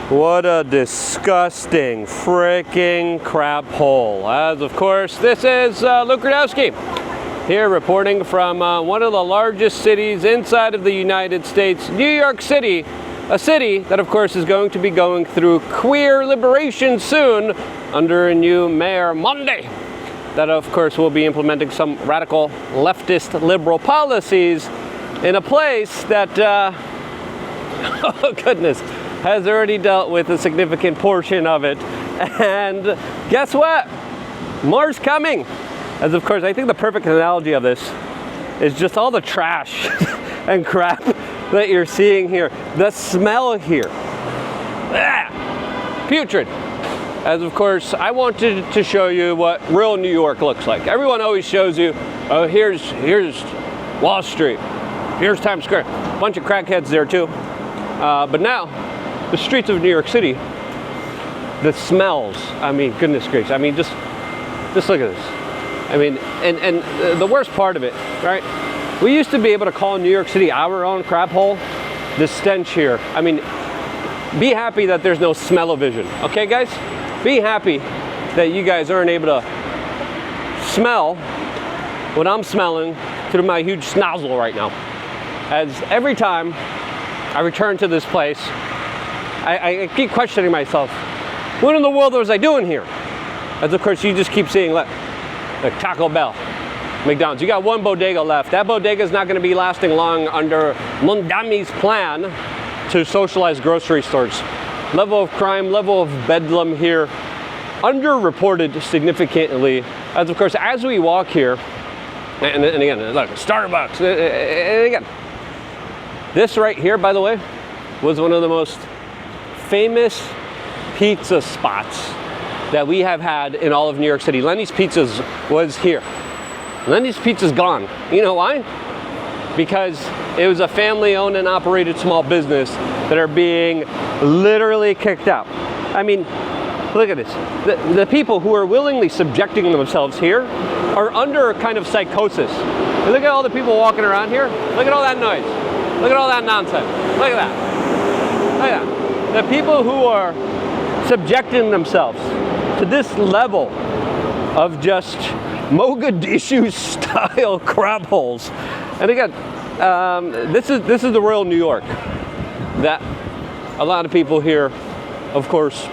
What a disgusting freaking crap hole. As of course, this is Luke Radowski here reporting from one of the largest cities inside of the United States, New York City. A city that of course is going to be going through queer liberation soon under a new mayor Monday. That of course will be implementing some radical leftist liberal policies in a place that, oh goodness, has already dealt with a significant portion of it. And guess what? More's coming. As of course, I think the perfect analogy of this is just all the trash and crap that you're seeing here. The smell here. Putrid. As of course, I wanted to show you what real New York looks like. Everyone always shows you, oh, here's Wall Street. Here's Times Square. Bunch of crackheads there too. But now, the streets of New York City, the smells, I mean, goodness gracious. I mean, just look at this. I mean, and the worst part of it, right? We used to be able to call New York City our own crap hole. The stench here. I mean, be happy that there's no smell-o-vision. Okay, guys? Be happy that you guys aren't able to smell what I'm smelling through my huge snozzle right now. As every time I return to this place, I keep questioning myself, what in the world was I doing here? As of course you just keep seeing like Taco Bell, McDonald's. You got one bodega left. That bodega is not going to be lasting long under Mondami's plan to socialize grocery stores. Level of crime, level of bedlam here, underreported significantly. As of course, as we walk here, and again, look, Starbucks, and again, this right here, by the way, was one of the most famous pizza spots that we have had in all of New York City. Lenny's Pizzas was here. Lenny's Pizza's gone. You know why? Because it was a family-owned and operated small business that are being literally kicked out. I mean, look at this. The people who are willingly subjecting themselves here are under a kind of psychosis. And look at all the people walking around here. Look at all that noise. Look at all that nonsense. Look at that. Look at that. The people who are subjecting themselves to this level of just Mogadishu style crap holes. And again, this is the real New York that a lot of people here, of course,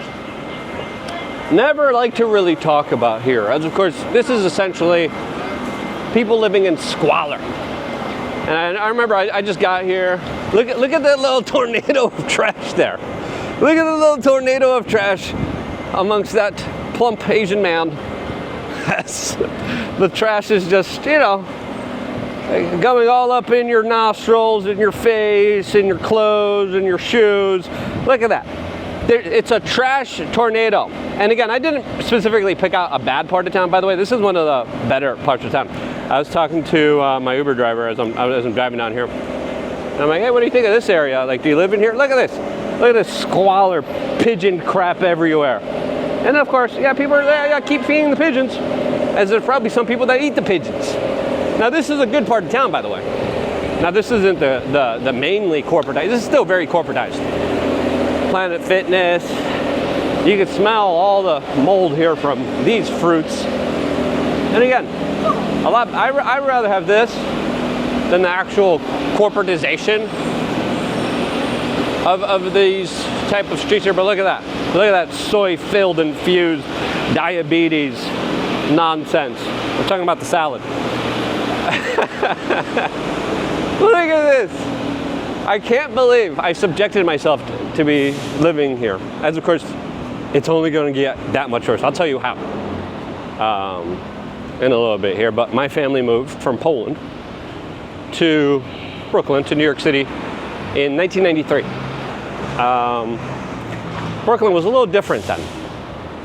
never like to really talk about here. As of course, this is essentially people living in squalor. And I remember I just got here. Look at that little tornado of trash there. Look at the little tornado of trash amongst that plump Asian man. The trash is just, you know, going all up in your nostrils, in your face, in your clothes, in your shoes. Look at that. It's a trash tornado. And again, I didn't specifically pick out a bad part of town, by the way. This is one of the better parts of town. I was talking to my Uber driver as I'm driving down here. And I'm like, hey, what do you think of this area? Like, do you live in here? Look at this. Look at this squalor, pigeon crap everywhere. And of course, yeah, people are there, yeah, keep feeding the pigeons. As there's probably some people that eat the pigeons. Now this is a good part of town, by the way. Now this isn't the mainly corporatized. This is still very corporatized. Planet Fitness. You can smell all the mold here from these fruits. And again, I'd rather have this than the actual corporatization of these type of streets here. But look at that. Look at that soy-filled, infused diabetes nonsense. We're talking about the salad. Look at this. I can't believe I subjected myself to be living here. As of course, it's only going to get that much worse. I'll tell you how in a little bit here. But my family moved from Poland to Brooklyn, to New York City in 1993. Brooklyn was a little different then.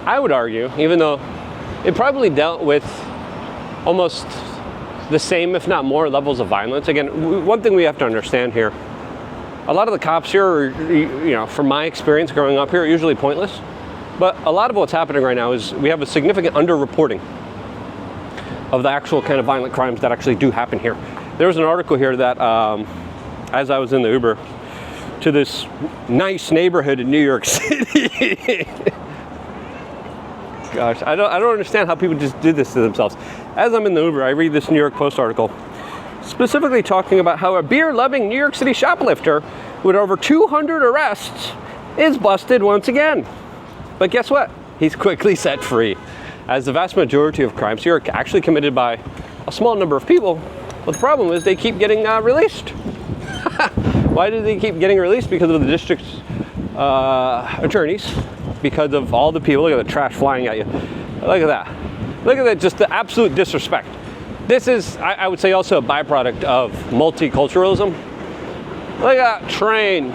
I would argue, even though it probably dealt with almost the same, if not more, levels of violence. Again, one thing we have to understand here, a lot of the cops here are, you know, from my experience growing up here, are usually pointless. But a lot of what's happening right now is we have a significant underreporting of the actual kind of violent crimes that actually do happen here. There was an article here that, as I was in the Uber, to this nice neighborhood in New York City. Gosh, I don't understand how people just do this to themselves. As I'm in the Uber, I read this New York Post article specifically talking about how a beer-loving New York City shoplifter with over 200 arrests is busted once again. But guess what? He's quickly set free, as the vast majority of crimes here are actually committed by a small number of people. But the problem is they keep getting released. Why do they keep getting released? Because of the district's attorneys, because of all the people. Look at the trash flying at you. Look at that. Look at that, just the absolute disrespect. This is, I would say, also a byproduct of multiculturalism. Look at that train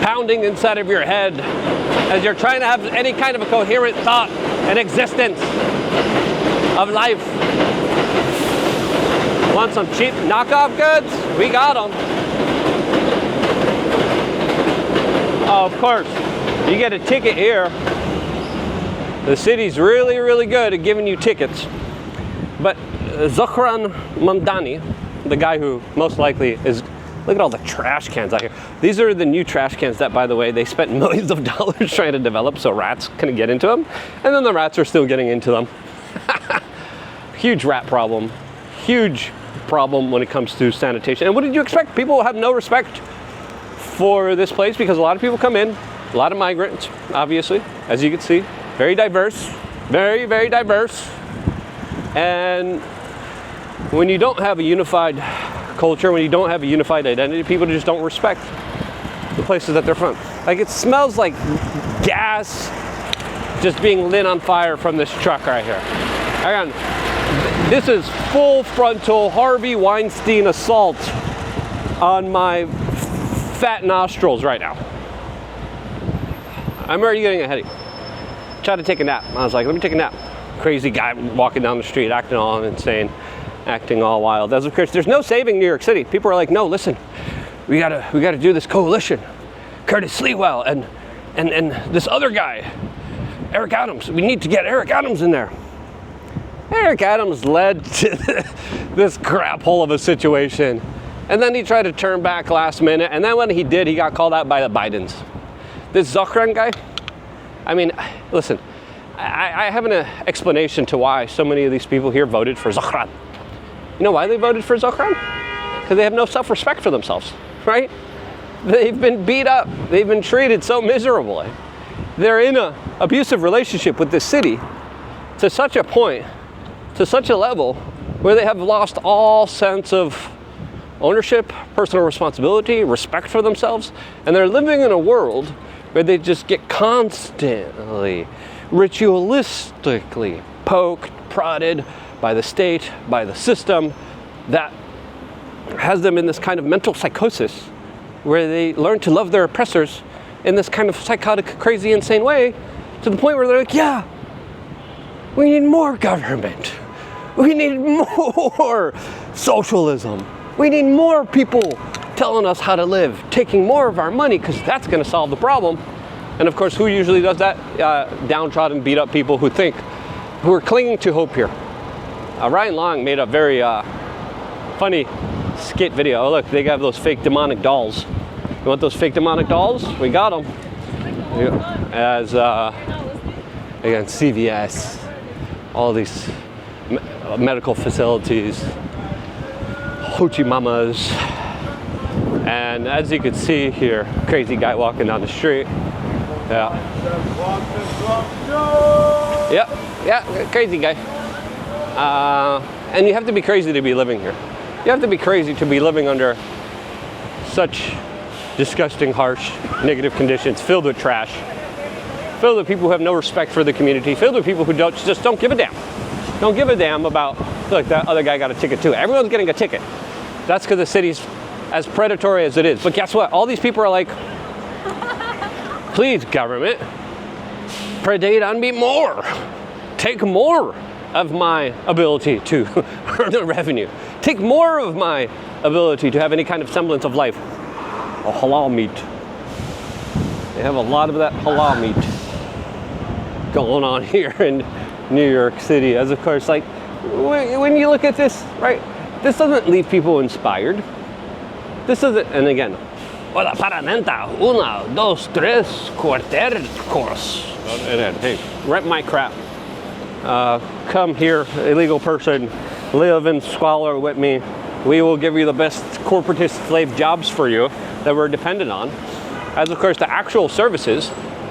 pounding inside of your head as you're trying to have any kind of a coherent thought and existence of life. Want some cheap knockoff goods? We got them. Oh, of course, you get a ticket here. The city's really, really good at giving you tickets. But Zohran Mamdani, the guy who most likely is, look at all the trash cans out here. These are the new trash cans that, by the way, they spent millions of dollars trying to develop so rats can get into them. And then the rats are still getting into them. Huge rat problem. Huge problem when it comes to sanitation. And what did you expect? People have no respect for this place because a lot of people come in, a lot of migrants, obviously, as you can see. Very diverse, very, very diverse. And when you don't have a unified culture, when you don't have a unified identity, people just don't respect the places that they're from. Like, it smells like gas just being lit on fire from this truck right here. Hang on. This is full frontal Harvey Weinstein assault on my fat nostrils right now. I'm already getting a headache. Tried to take a nap. I was like, let me take a nap. Crazy guy walking down the street, acting all insane, acting all wild. As of course, there's no saving New York City. People are like, no, listen, we gotta do this coalition. Curtis Leewell and this other guy, Eric Adams. We need to get Eric Adams in there. Eric Adams led to this crap hole of a situation. And then he tried to turn back last minute. And then when he did, he got called out by the Bidens. This Zohran guy, I mean, listen, I have an explanation to why so many of these people here voted for Zohran. You know why they voted for Zohran? Because they have no self-respect for themselves, right? They've been beat up. They've been treated so miserably. They're in an abusive relationship with this city to such a point, to such a level, where they have lost all sense of ownership, personal responsibility, respect for themselves, and they're living in a world where they just get constantly, ritualistically poked, prodded by the state, by the system, that has them in this kind of mental psychosis where they learn to love their oppressors in this kind of psychotic, crazy, insane way, to the point where they're like, yeah, we need more government. We need more socialism. We need more people telling us how to live, taking more of our money, because that's going to solve the problem. And of course, who usually does that? Downtrodden, beat up people who are clinging to hope here. Ryan Long made a very funny skit video. Oh, look, they have those fake demonic dolls. You want those fake demonic dolls? We got them. As again, CVS, all these medical facilities, hoochie mamas, and as you can see here, crazy guy walking down the street. Yeah. Yeah, crazy guy. And you have to be crazy to be living here. You have to be crazy to be living under such disgusting, harsh, negative conditions, filled with trash, filled with people who have no respect for the community, filled with people who just don't give a damn. Don't give a damn about, look, that other guy got a ticket too. Everyone's getting a ticket. That's because the city's as predatory as it is. But guess what? All these people are like, please, government, predate on me more. Take more of my ability to earn the revenue. Take more of my ability to have any kind of semblance of life. Oh, halal meat. They have a lot of that halal meat going on here in New York City. As of course, like, when you look at this, right, this doesn't leave people inspired. This is it. And again, hola paramenta, una, dos, tres, cuarter course. And then, hey, rent my crap. Come here, illegal person, live in squalor with me. We will give you the best corporatist slave jobs for you that we're dependent on. As of course the actual services,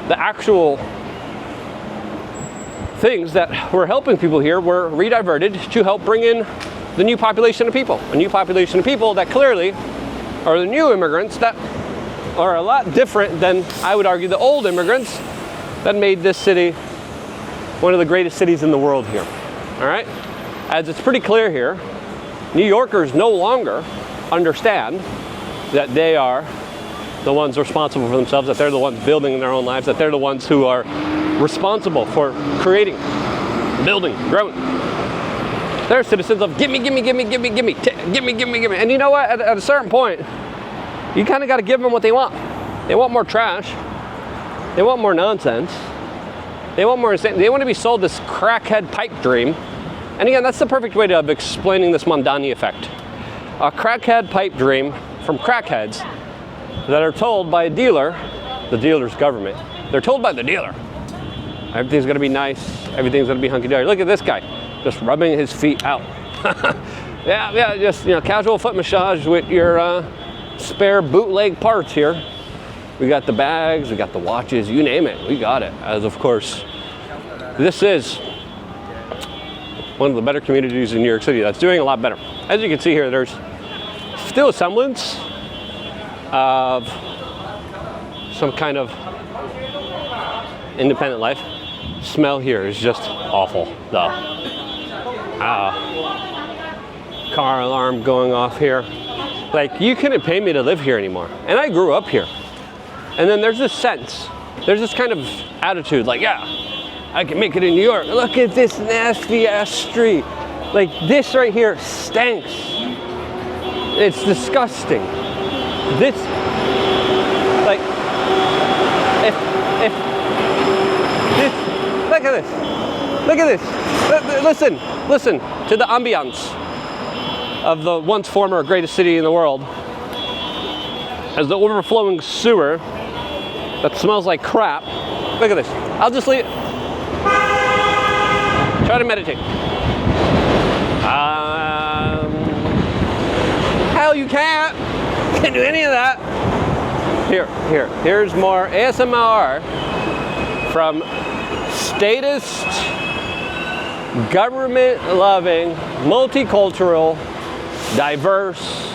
the actual things that were helping people here were rediverted to help bring in the new population of people. A new population of people that clearly are the new immigrants that are a lot different than, I would argue, the old immigrants that made this city one of the greatest cities in the world here. All right? As it's pretty clear here, New Yorkers no longer understand that they are the ones responsible for themselves, that they're the ones building their own lives, that they're the ones who are responsible for creating, building, growing. They're citizens of gimme, gimme, gimme, gimme, gimme, gimme, gimme, gimme. And you know what? At a certain point, you kind of got to give them what they want. They want more trash. They want more nonsense. They want more insane. They want to be sold this crackhead pipe dream. And again, that's the perfect way of explaining this Mondani effect. A crackhead pipe dream from crackheads that are told by a dealer, the dealer's government. They're told by the dealer. Everything's gonna be nice, everything's gonna be hunky-dory. Look at this guy, just rubbing his feet out. yeah, just, you know, casual foot massage with your spare bootleg parts here. We got the bags, we got the watches, you name it, we got it. As of course, this is one of the better communities in New York City that's doing a lot better. As you can see here, there's still a semblance of some kind of independent life. Smell here is just awful though. Car alarm going off here. Like, you couldn't pay me to live here anymore. And I grew up here. And then there's this sense, there's this kind of attitude like, yeah, I can make it in New York. Look at this nasty ass street. Like, this right here stinks. It's disgusting. This, like, if this, look at this. Look at this. Listen to the ambiance of the once former greatest city in the world. As the overflowing sewer that smells like crap. Look at this. I'll just leave. Try to meditate. Hell, you can't. Can't do any of that. Here's more ASMR from statist, government-loving, multicultural, diverse,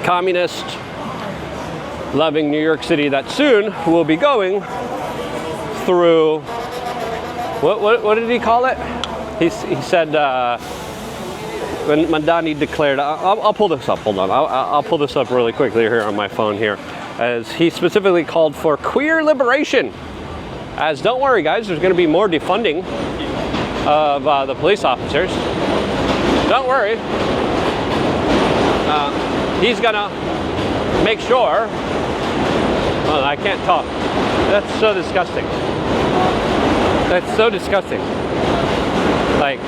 communist-loving New York City that soon will be going through, what did he call it? He said, when Mondani declared, I'll pull this up, hold on. I'll pull this up really quickly here on my phone here. As he specifically called for queer liberation. As don't worry guys, there's gonna be more defunding of the police officers. Don't worry. He's gonna make sure, oh, I can't talk. That's so disgusting. That's so disgusting. Like,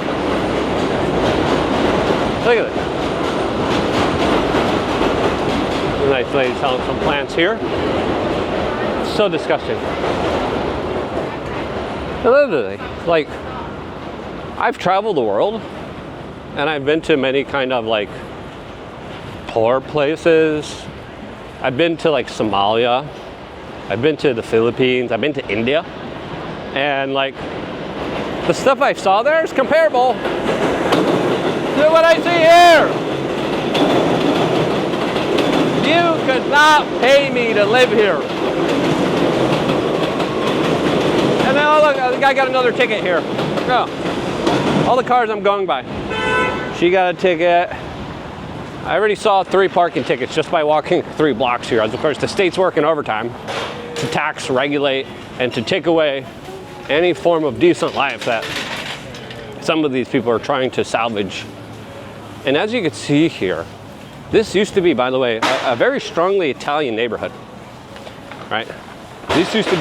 look at it. Nice lady selling some plants here. So disgusting. Literally, like, I've traveled the world and I've been to many kind of like poor places. I've been to like Somalia. I've been to the Philippines. I've been to India. And like, the stuff I saw there is comparable to what I see here. You could not pay me to live here. And then, oh look, the guy got another ticket here. Oh, all the cars I'm going by. She got a ticket. I already saw 3 parking tickets just by walking 3 blocks here. As of course, the state's working overtime to tax, regulate, and to take away any form of decent life that some of these people are trying to salvage. And as you can see here, this used to be, by the way, a very strongly Italian neighborhood, right? This used to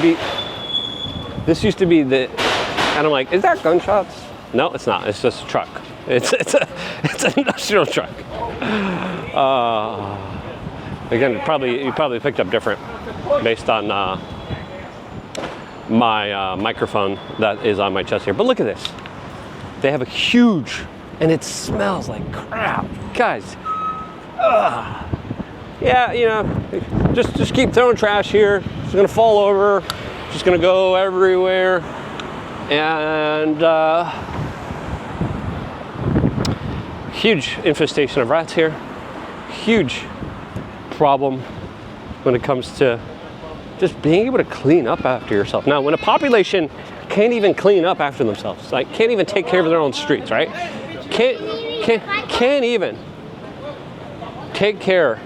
be the, and I'm like, is that gunshots? No, it's not. It's just a truck. It's an industrial truck. Again, you probably picked up different based on my microphone that is on my chest here. But look at this. They have a huge, and it smells like crap. Guys, yeah, you know, just keep throwing trash here. It's gonna fall over. It's just gonna go everywhere. And huge infestation of rats here. Huge problem when it comes to just being able to clean up after yourself. Now, when a population can't even clean up after themselves, like can't even take care of their own streets, right? Can't even take care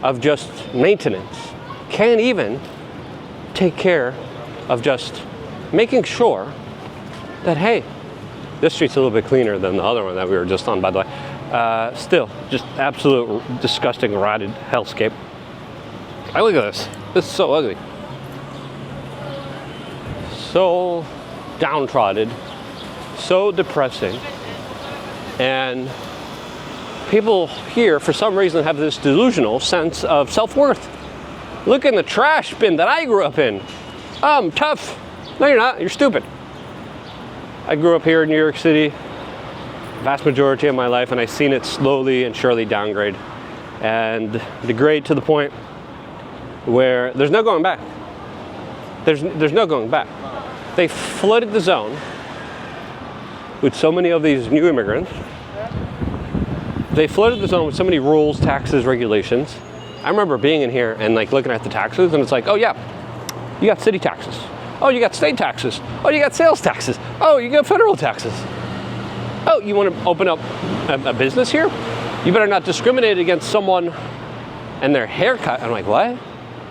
of just maintenance. Can't even take care of just making sure that, hey, this street's a little bit cleaner than the other one that we were just on, by the way. Still, just absolute disgusting, rotted hellscape. I look at this. This is so ugly. So downtrodden, so depressing. And people here, for some reason, have this delusional sense of self-worth. Look in the trash bin that I grew up in. I'm tough. No, you're not. You're stupid. I grew up here in New York City, vast majority of my life, and I've seen it slowly and surely downgrade and degrade to the point where there's no going back. There's no going back. They flooded the zone with so many of these new immigrants. They flooded the zone with so many rules, taxes, regulations. I remember being in here and like looking at the taxes, and it's like, oh yeah, you got city taxes. Oh, you got state taxes. Oh, you got sales taxes. Oh, you got federal taxes. Oh, you want to open up a business here? You better not discriminate against someone and their haircut. I'm like, what?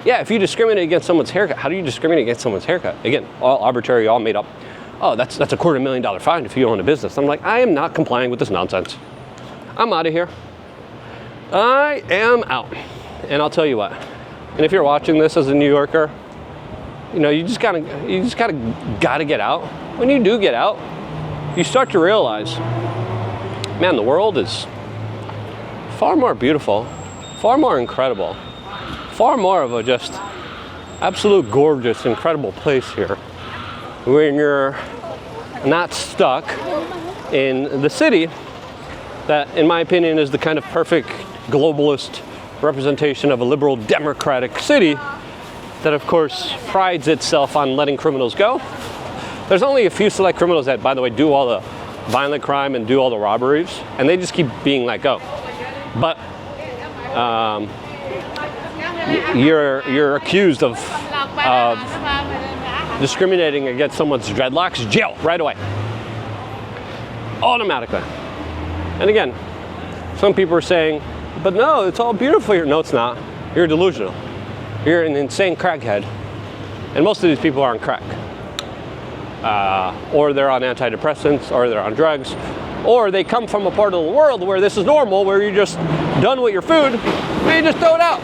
Yeah, if you discriminate against someone's haircut, how do you discriminate against someone's haircut? Again, all arbitrary, all made up. Oh, that's a $250,000 fine if you own a business. I'm like, I am not complying with this nonsense. I'm out of here. I am out. And I'll tell you what, and if you're watching this as a New Yorker, you know, you just gotta get out. When you do get out, you start to realize, man, the world is far more beautiful, far more incredible, far more of a just absolute gorgeous, incredible place here when you're not stuck in the city that, in my opinion, is the kind of perfect globalist representation of a liberal democratic city that, of course, prides itself on letting criminals go. There's only a few select criminals that, by the way, do all the violent crime and do all the robberies, and they just keep being let go. But you're accused of discriminating against someone's dreadlocks, jail right away, automatically. And again, some people are saying, but no, it's all beautiful here. No, it's not. You're delusional. You're an insane crackhead. And most of these people are on crack. Or they're on antidepressants, or they're on drugs, or they come from a part of the world where this is normal, where you're just done with your food, and you just throw it out.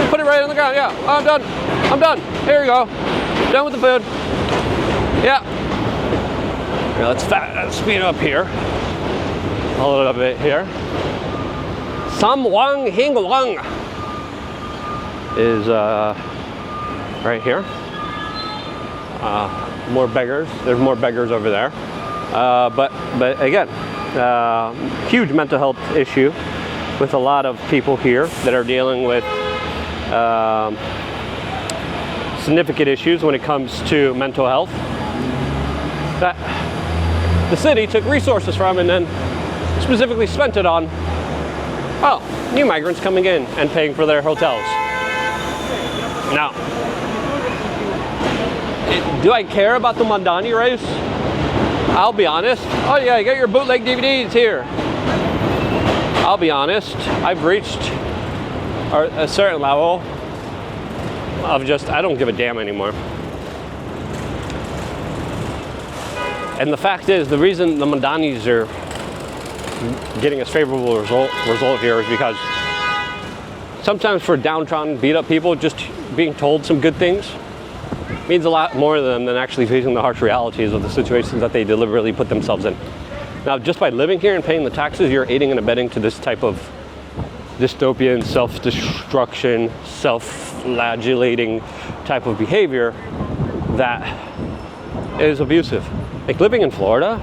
You put it right on the ground. Yeah, I'm done. I'm done. Here you go. Done with the food. Yeah. Here, let's speed up here. A little bit here. Sam Wang Hing Wang is right here. More beggars. There's more beggars over there. But again, huge mental health issue with a lot of people here that are dealing with significant issues when it comes to mental health that the city took resources from and then specifically spent it on, well, new migrants coming in and paying for their hotels. Now, do I care about the Mandani race? I'll be honest. Oh yeah, you got your bootleg DVDs here. I'll be honest, I've reached a certain level of just, I don't give a damn anymore. And the fact is, the reason the Mandanis are getting a favorable result here is because sometimes for downtrodden, beat up people, just being told some good things means a lot more to them than actually facing the harsh realities of the situations that they deliberately put themselves in. Now, just by living here and paying the taxes, you're aiding and abetting to this type of dystopian, self-destruction, self-flagellating type of behavior that is abusive. Like living in Florida,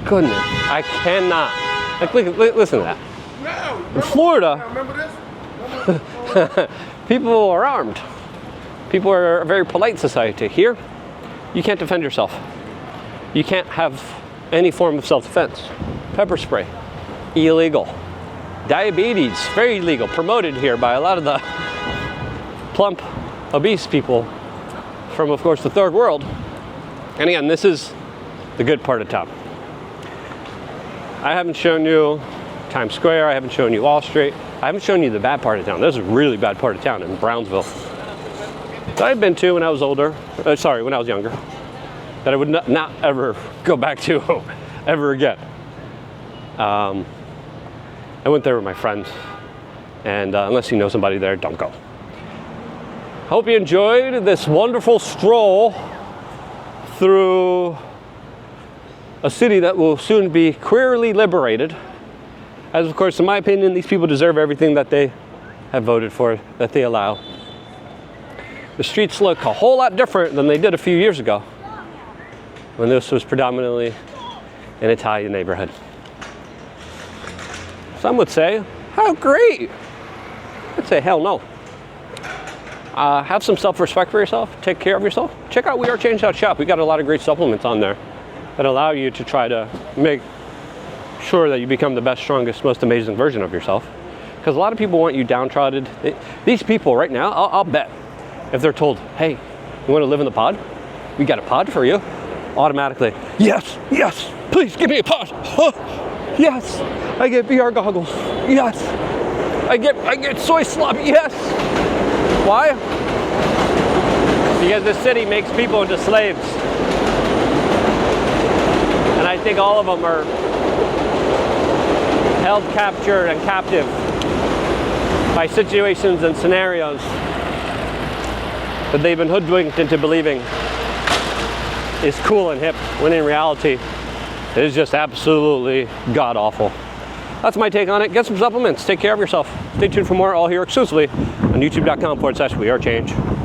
goodness, I cannot. Like, listen to that. In Florida, people are armed. People are a very polite society. Here, you can't defend yourself. You can't have any form of self-defense. Pepper spray, illegal. Diabetes, very illegal. Promoted here by a lot of the plump, obese people from, of course, the third world. And again, this is the good part of town. I haven't shown you Times Square. I haven't shown you Wall Street. I haven't shown you the bad part of town. This is a really bad part of town in Brownsville that I've been to when I was older. When I was younger. That I would not ever go back to ever again. I went there with my friends, and unless you know somebody there, don't go. Hope you enjoyed this wonderful stroll through a city that will soon be queerly liberated. As of course, in my opinion, these people deserve everything that they have voted for, that they allow. The streets look a whole lot different than they did a few years ago, when this was predominantly an Italian neighborhood. Some would say, how great! I'd say, hell no. Have some self-respect for yourself. Take care of yourself. Check out wearechange.shop. We got a lot of great supplements on there that allow you to try to make sure that you become the best, strongest, most amazing version of yourself. Because a lot of people want you downtrodden. These people right now, I'll bet, if they're told, hey, you want to live in the pod? We got a pod for you. Automatically, yes, yes, please give me a pod. Huh, yes, I get VR goggles. Yes, I get soy slop. Yes. Why? Because this city makes people into slaves. And I think all of them are held captured and captive by situations and scenarios that they've been hoodwinked into believing is cool and hip, when in reality it is just absolutely god-awful. That's my take on it. Get some supplements. Take care of yourself. Stay tuned for more, all here exclusively on youtube.com/wearechange.